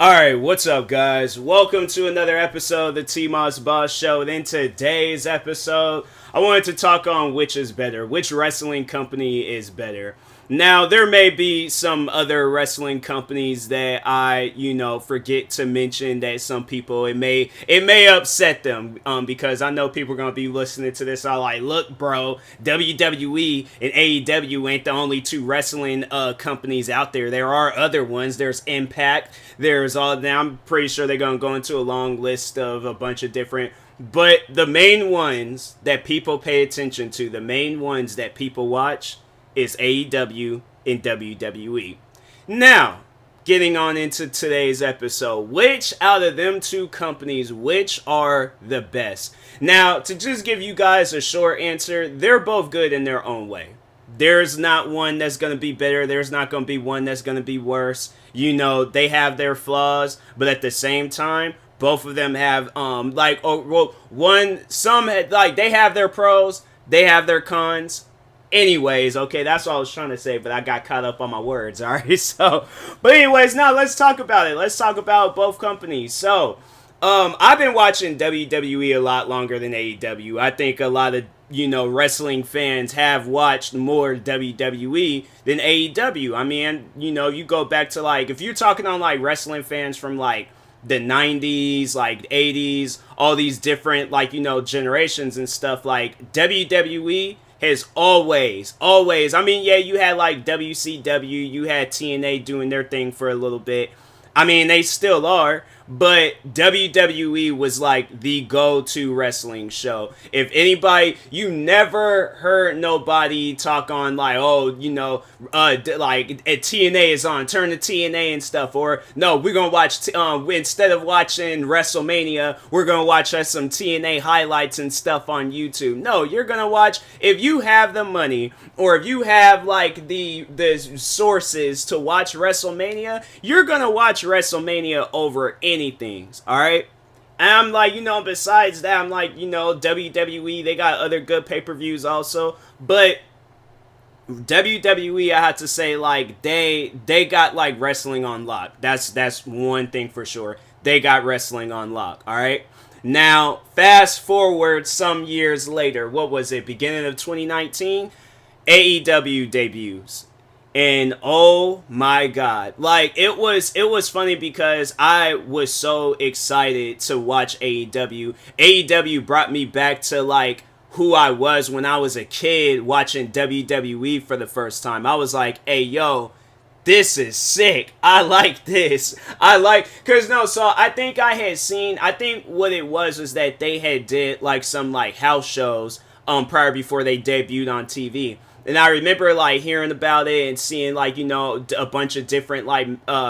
Alright, what's up, guys? Welcome to another episode of the TMossBoss Show. And in today's episode, I wanted to talk on which is better, which wrestling company is better. Now, there may be some other wrestling companies that I, forget to mention that some people, it may upset them, because I know people are going to be listening to this. I'm like, look, bro, WWE and AEW ain't the only two wrestling companies out there. There are other ones. There's Impact. There's all that. I'm pretty sure they're going to go into a long list of a bunch of different. But the main ones that people pay attention to, the main ones that people watch, is AEW and WWE. Now, getting on into today's episode, which out of them two companies, which are the best? Now, to just give you guys a short answer, they're both good in their own way. There's not one that's going to be better. There's not going to be one that's going to be worse. They have their flaws, but at the same time, both of them have, they have their pros, they have their cons. Anyways, okay, that's what I was trying to say, but I got caught up on my words, alright? But anyways, now let's talk about it. Let's talk about both companies. So, I've been watching WWE a lot longer than AEW. I think a lot of, wrestling fans have watched more WWE than AEW. I mean, you go back to, if you're talking on, wrestling fans from, the 90s, 80s, all these different, generations and stuff, WWE has always, I mean, yeah, you had WCW, you had TNA doing their thing for a little bit. I mean, they still are, but WWE was the go-to wrestling show. If anybody, you never heard nobody talk on TNA is on, turn to TNA and stuff, or no, we're gonna watch instead of watching WrestleMania, we're gonna watch us some TNA highlights and stuff on YouTube. No, you're gonna watch, if you have the money or if you have the sources to watch WrestleMania, you're gonna watch WrestleMania over anything, alright? And I'm besides that, I'm WWE, they got other good pay-per-views also, but WWE, I have to say, they got, wrestling on lock. That's one thing for sure. They got wrestling on lock, alright? Now, fast forward some years later, what was it, beginning of 2019? AEW debuts. And oh my god, it was funny because I was so excited to watch AEW. AEW brought me back to who I was when I was a kid watching WWE for the first time. I was like, hey yo, this is sick. I like this. So I think I think what it was that they had did some house shows prior before they debuted on TV. And I remember hearing about it and seeing a bunch of different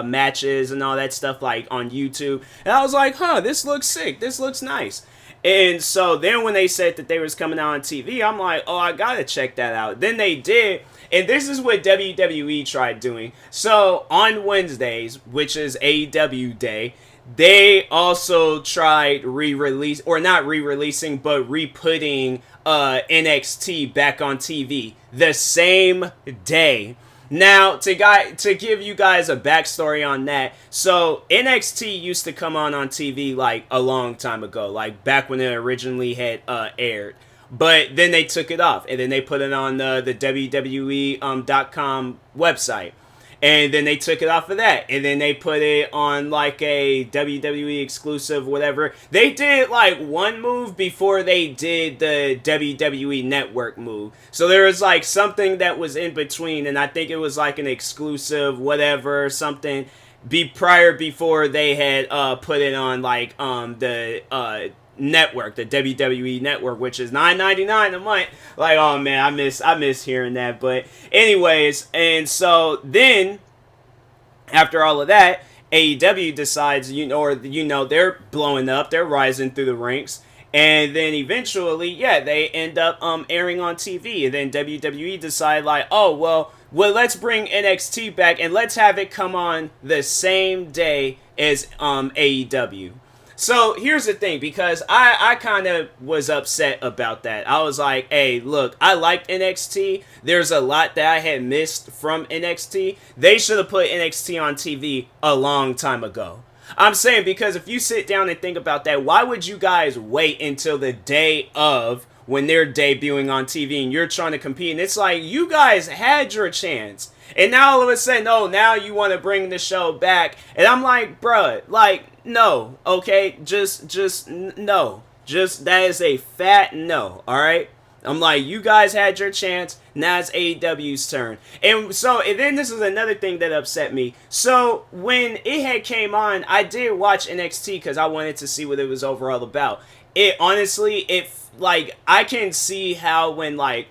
matches and all that stuff on YouTube. And I was like, this looks sick. This looks nice. And so then when they said that they was coming out on TV, I'm like, oh, I gotta check that out. Then they did. And this is what WWE tried doing. So on Wednesdays, which is AEW Day, they also tried not re-releasing, but re-putting NXT back on TV the same day. Now, to give you guys a backstory on that, so NXT used to come on TV a long time ago, back when it originally had aired. But then they took it off, and then they put it on the WWE.com website. And then they took it off of that. And then they put it on a WWE exclusive, whatever. They did one move before they did the WWE Network move. So there was something that was in between. And I think it was an exclusive, whatever, something before they had put it on the network, the WWE Network, which is $9.99 a month. Oh man, I miss hearing that. But anyways, and so then after all of that, AEW decides, they're blowing up, they're rising through the ranks, and then eventually, they end up airing on TV, and then WWE decide well, let's bring NXT back and let's have it come on the same day as AEW. So here's the thing, because I kind of was upset about that. I was like, hey, look, I liked NXT. There's a lot that I had missed from NXT. They should have put NXT on TV a long time ago. I'm saying, because if you sit down and think about that, why would you guys wait until the day of when they're debuting on TV and you're trying to compete? And it's like, you guys had your chance. And now all of a sudden, oh, now you want to bring the show back. And I'm like, bruh, like, no, okay? Just no. Just, that is a fat no, alright? I'm like, you guys had your chance. Now it's AEW's turn. And so, and then this is another thing that upset me. So, when it had came on, I did watch NXT because I wanted to see what it was overall about. It, honestly, like, I can see how when, like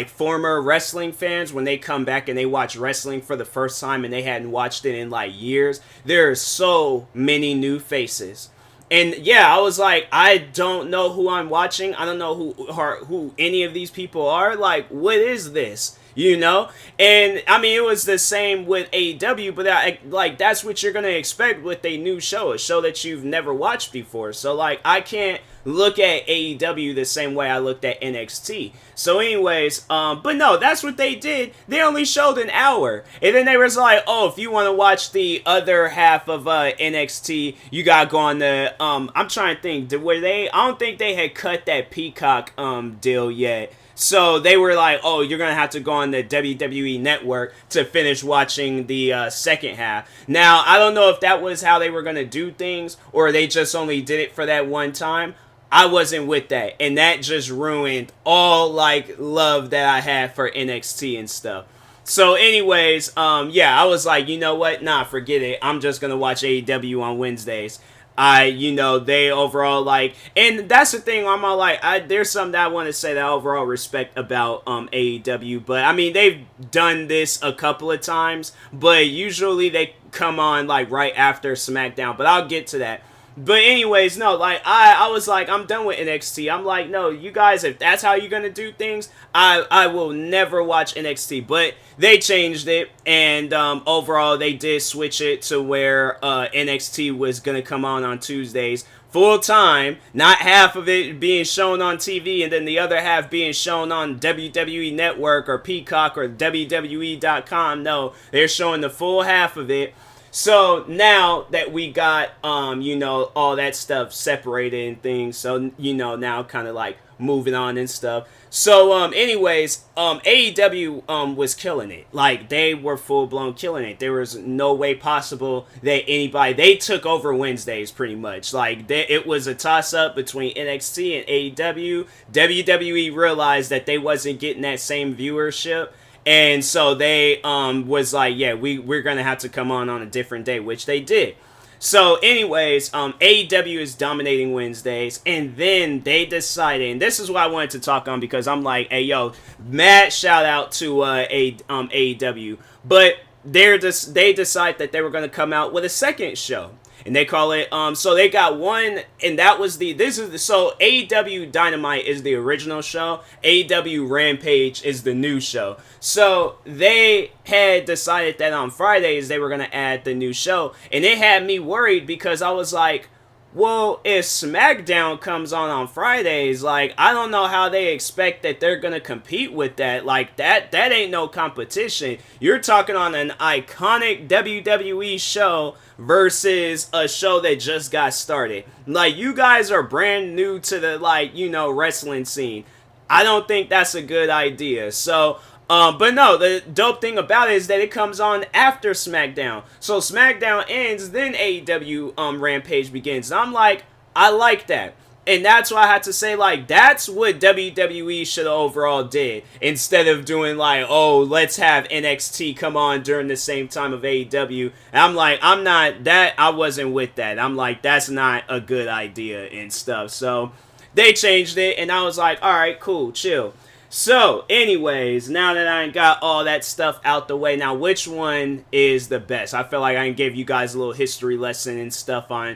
former wrestling fans, when they come back and they watch wrestling for the first time and they hadn't watched it in, like, years, there are so many new faces. And yeah, I was like, I don't know who I'm watching. I don't know who any of these people are. Like, what is this? You know? And I mean, it was the same with AEW, but like, that's what you're gonna expect with a new show, a show that you've never watched before. So like, I can't look at AEW the same way I looked at NXT. So anyways, but no, that's what they did. They only showed an hour. And then they was like, oh, if you want to watch the other half of NXT, you gotta go on the, I'm trying to think, I don't think they had cut that Peacock deal yet. So they were like, oh, you're going to have to go on the WWE Network to finish watching the second half. Now, I don't know if that was how they were going to do things, or they just only did it for that one time. I wasn't with that, and that just ruined all, like, love that I had for NXT and stuff. So anyways, yeah, I was like, you know what? Nah, forget it. I'm just going to watch AEW on Wednesdays. They overall, like, and that's the thing, I'm all like, there's something that I want to say that I overall respect about AEW, but I mean, they've done this a couple of times, but usually they come on, like, right after SmackDown, but I'll get to that. But anyways, no, like, I was like, I'm done with NXT. I'm like, no, you guys, if that's how you're gonna do things, I will never watch NXT. But they changed it, and overall, they did switch it to where NXT was gonna come on Tuesdays full time, not half of it being shown on TV and then the other half being shown on WWE Network or Peacock or WWE.com. No, they're showing the full half of it. So now that we got, all that stuff separated and things, so, now kind of like moving on and stuff. So, anyways, AEW, was killing it. Like, they were full-blown killing it. There was no way possible that they took over Wednesdays pretty much. Like, it was a toss-up between NXT and AEW. WWE realized that they wasn't getting that same viewership. And so they was like, yeah, we're going to have to come on a different day, which they did. So anyways, AEW is dominating Wednesdays, and then they decided, and this is what I wanted to talk on because I'm like, hey, yo, mad shout out to AEW, but they decide that they were going to come out with a second show. And they call it, so they got one, and that was so AEW Dynamite is the original show, AEW Rampage is the new show. So they had decided that on Fridays they were going to add the new show, and it had me worried because I was like, well, if SmackDown comes on Fridays, like, I don't know how they expect that they're going to compete with that. Like, that ain't no competition. You're talking on an iconic WWE show versus a show that just got started. Like, you guys are brand new to the, like, wrestling scene. I don't think that's a good idea. So, but no, the dope thing about it is that it comes on after SmackDown. So SmackDown ends, then AEW Rampage begins. And I'm like, I like that. And that's why I had to say, like, that's what WWE should have overall did. Instead of doing, like, oh, let's have NXT come on during the same time of AEW. And I'm like, I wasn't with that. I'm like, that's not a good idea and stuff. So they changed it, and I was like, alright, cool, chill. So, anyways, now that I got all that stuff out the way, now which one is the best? I feel like I can give you guys a little history lesson and stuff on,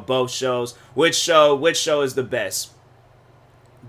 both shows. Which show is the best?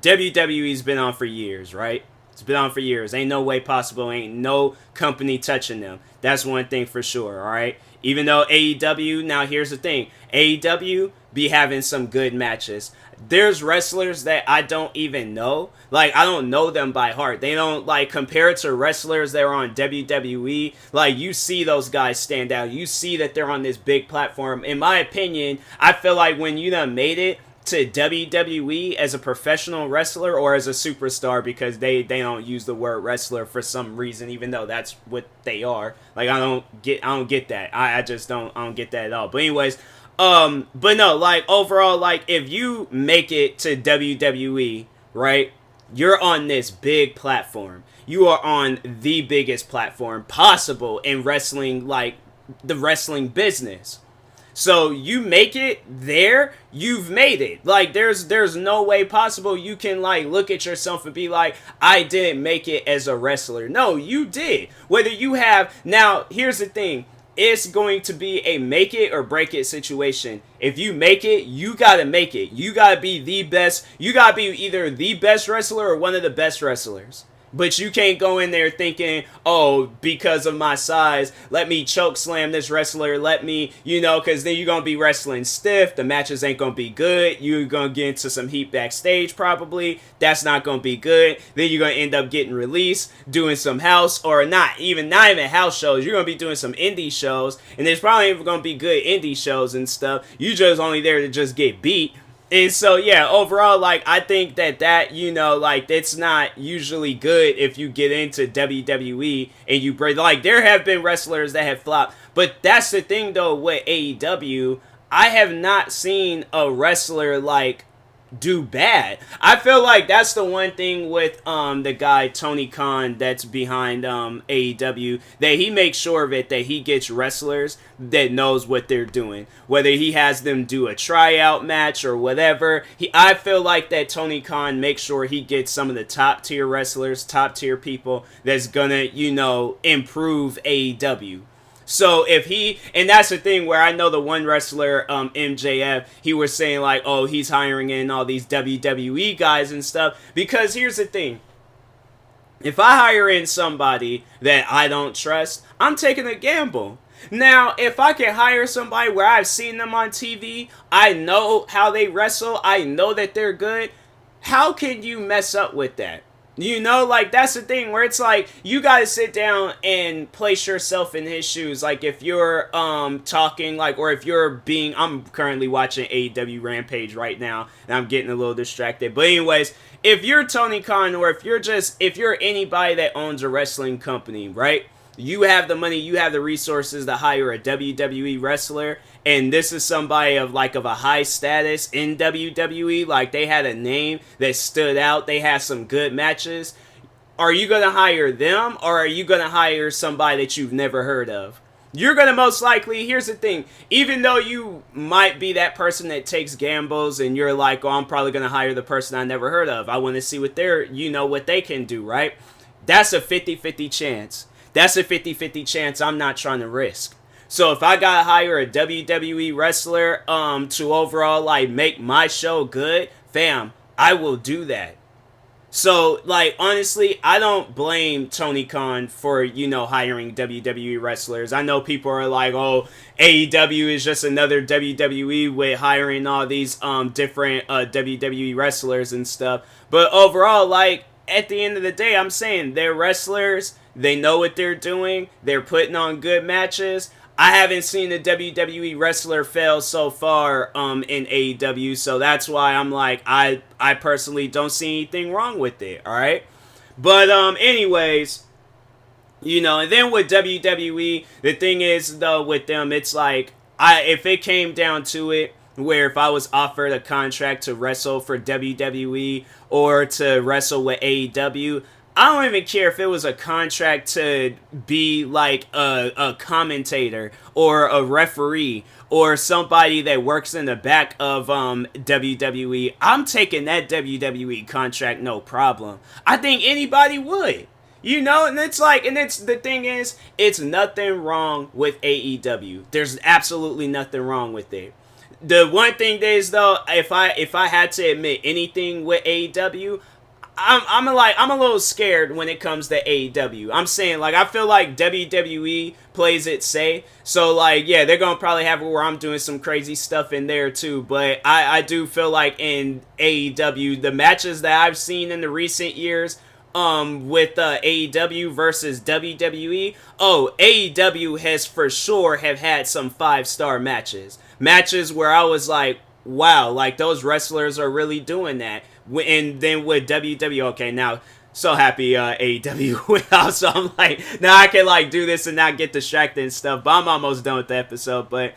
WWE's been on for years, right? It's been on for years. Ain't no way possible. Ain't no company touching them. That's one thing for sure, all right? Even though AEW, now here's the thing. AEW be having some good matches. There's wrestlers that I don't even know. Like, I don't know them by heart. They don't, like, compare it to wrestlers that are on WWE. Like, you see those guys stand out. You see that they're on this big platform. In my opinion, I feel like when you done made it to WWE as a professional wrestler or as a superstar, because they don't use the word wrestler for some reason, even though that's what they are. Like, I don't get that. I don't get that at all. But anyways, but no, like, overall, like, if you make it to WWE, right, you're on this big platform. You are on the biggest platform possible in wrestling, like, the wrestling business. So you make it there, you've made it. Like, there's no way possible you can, like, look at yourself and be like, I didn't make it as a wrestler. No, you did. Whether you have, now, here's the thing. It's going to be a make it or break it situation. If you make it, you gotta make it. You gotta be the best. You gotta be either the best wrestler or one of the best wrestlers. But you can't go in there thinking, oh, because of my size, let me choke slam this wrestler, let me, because then you're going to be wrestling stiff, the matches ain't going to be good, you're going to get into some heat backstage probably, that's not going to be good, then you're going to end up getting released, doing some house, or not even house shows, you're going to be doing some indie shows, and there's probably even going to be good indie shows and stuff, you just only there to just get beat. And so, yeah, overall, like, I think that, like, it's not usually good if you get into WWE and you break, like, there have been wrestlers that have flopped, but that's the thing, though, with AEW, I have not seen a wrestler, like, do bad. I feel like that's the one thing with the guy Tony Khan that's behind AEW, that he makes sure of it, that he gets wrestlers that knows what they're doing, whether he has them do a tryout match or whatever. I feel like that Tony Khan makes sure he gets some of the top tier wrestlers, top tier people that's gonna improve AEW. So if and that's the thing where I know the one wrestler, MJF, he was saying like, oh, he's hiring in all these WWE guys and stuff. Because here's the thing. If I hire in somebody that I don't trust, I'm taking a gamble. Now, if I can hire somebody where I've seen them on TV, I know how they wrestle, I know that they're good, how can you mess up with that? Like, that's the thing where it's like, you gotta sit down and place yourself in his shoes. Like, if you're, talking, like, or if you're I'm currently watching AEW Rampage right now, and I'm getting a little distracted. But anyways, if you're Tony Khan, or if you're anybody that owns a wrestling company, right? You have the money, you have the resources to hire a WWE wrestler, and this is somebody of a high status in WWE, like they had a name that stood out, they had some good matches. Are you going to hire them, or are you going to hire somebody that you've never heard of? You're going to most likely, here's the thing, even though you might be that person that takes gambles and you're like, oh, I'm probably going to hire the person I never heard of. I want to see what what they can do, right? That's a 50-50 chance. That's a 50-50 chance I'm not trying to risk. So if I gotta hire a WWE wrestler to overall like make my show good, fam, I will do that. So, like, honestly, I don't blame Tony Khan for, hiring WWE wrestlers. I know people are like, oh, AEW is just another WWE with hiring all these different WWE wrestlers and stuff. But overall, like, at the end of the day, I'm saying they're wrestlers. They know what they're doing. They're putting on good matches. I haven't seen a WWE wrestler fail so far in AEW, so that's why I'm like, I personally don't see anything wrong with it, alright? But anyways, and then with WWE, the thing is, though, with them, it's like, if it came down to it, where if I was offered a contract to wrestle for WWE or to wrestle with AEW, I don't even care if it was a contract to be like a commentator or a referee or somebody that works in the back of WWE. I'm taking that WWE contract, no problem. I think anybody would. And it's like, the thing is, it's nothing wrong with AEW. There's absolutely nothing wrong with it. The one thing is, though, if I had to admit anything with AEW, I'm a little scared when it comes to AEW. I'm saying, like, I feel like WWE plays it safe. So, like, yeah, they're going to probably have it where I'm doing some crazy stuff in there, too. But I do feel like in AEW, the matches that I've seen in the recent years, with AEW versus WWE, AEW has for sure have had some 5-star matches where I was like, wow, like those wrestlers are really doing that. And then with WWE, okay, now so happy AEW went out, so I'm like, now I can like do this and not get distracted and stuff. But I'm almost done with the episode. But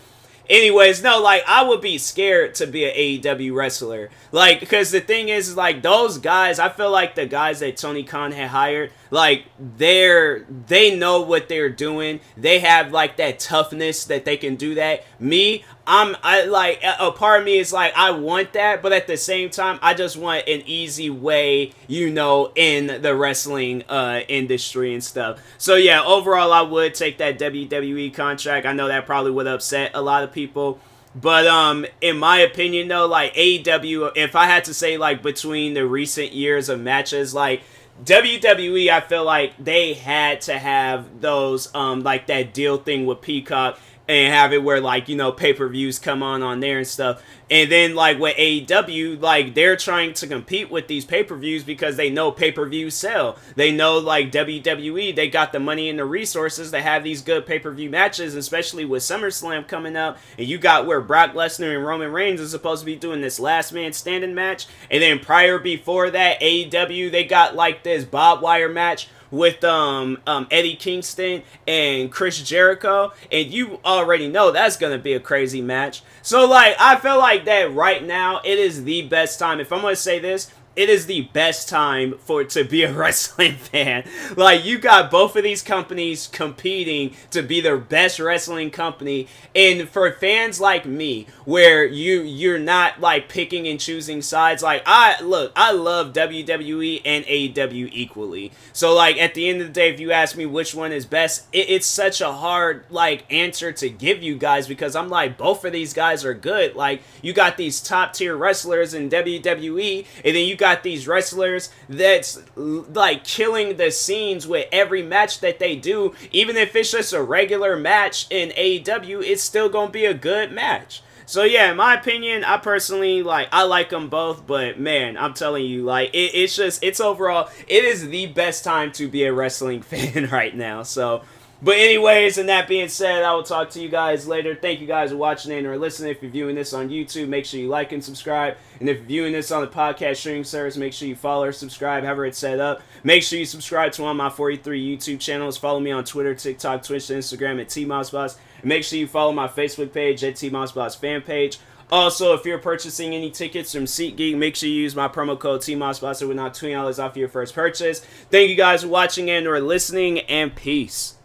anyways, no, like, I would be scared to be an AEW wrestler. Like, because the thing is, like, those guys, I feel like the guys that Tony Khan had hired, like, they know what they're doing. They have, like, that toughness that they can do that. Me, a part of me is like, I want that, but at the same time, I just want an easy way, in the wrestling industry and stuff. So yeah, overall, I would take that WWE contract. I know that probably would upset a lot of people, but in my opinion though, like AEW, if I had to say like between the recent years of matches, like WWE, I feel like they had to have those like that deal thing with Peacock and have it where, like, pay-per-views come on there and stuff. And then, like, with AEW, like, they're trying to compete with these pay-per-views because they know pay-per-views sell. They know, like, WWE, they got the money and the resources to have these good pay-per-view matches, especially with SummerSlam coming up. And you got where Brock Lesnar and Roman Reigns are supposed to be doing this last man standing match. And then before that, AEW, they got, like, this barbed wire match with Eddie Kingston and Chris Jericho, and you already know that's gonna be a crazy match. So like, I feel like that right now it is the best time. If I'm gonna say this, it is the best time to be a wrestling fan. Like, you got both of these companies competing to be the best wrestling company, and for fans like me, where you're not like picking and choosing sides. Like, I love WWE and AEW equally. So like, at the end of the day, if you ask me which one is best, it's such a hard like answer to give you guys, because I'm like, both of these guys are good. Like, you got these top tier wrestlers in WWE, and then you got these wrestlers that's like killing the scenes with every match that they do. Even if it's just a regular match in AEW, it's still gonna be a good match. So yeah, in my opinion, I personally I like them both, but man, I'm telling you, like, it's overall, it is the best time to be a wrestling fan right now. So, but anyways, and that being said, I will talk to you guys later. Thank you guys for watching and or listening. If you're viewing this on YouTube, make sure you like and subscribe. And if you're viewing this on the podcast streaming service, make sure you follow or subscribe, however it's set up. Make sure you subscribe to one of my 43 YouTube channels. Follow me on Twitter, TikTok, Twitch, and Instagram at TMossBoss. And make sure you follow my Facebook page at TMossBoss fan page. Also, if you're purchasing any tickets from SeatGeek, make sure you use my promo code TMossBoss. It will knock $20 off your first purchase. Thank you guys for watching and or listening, and peace.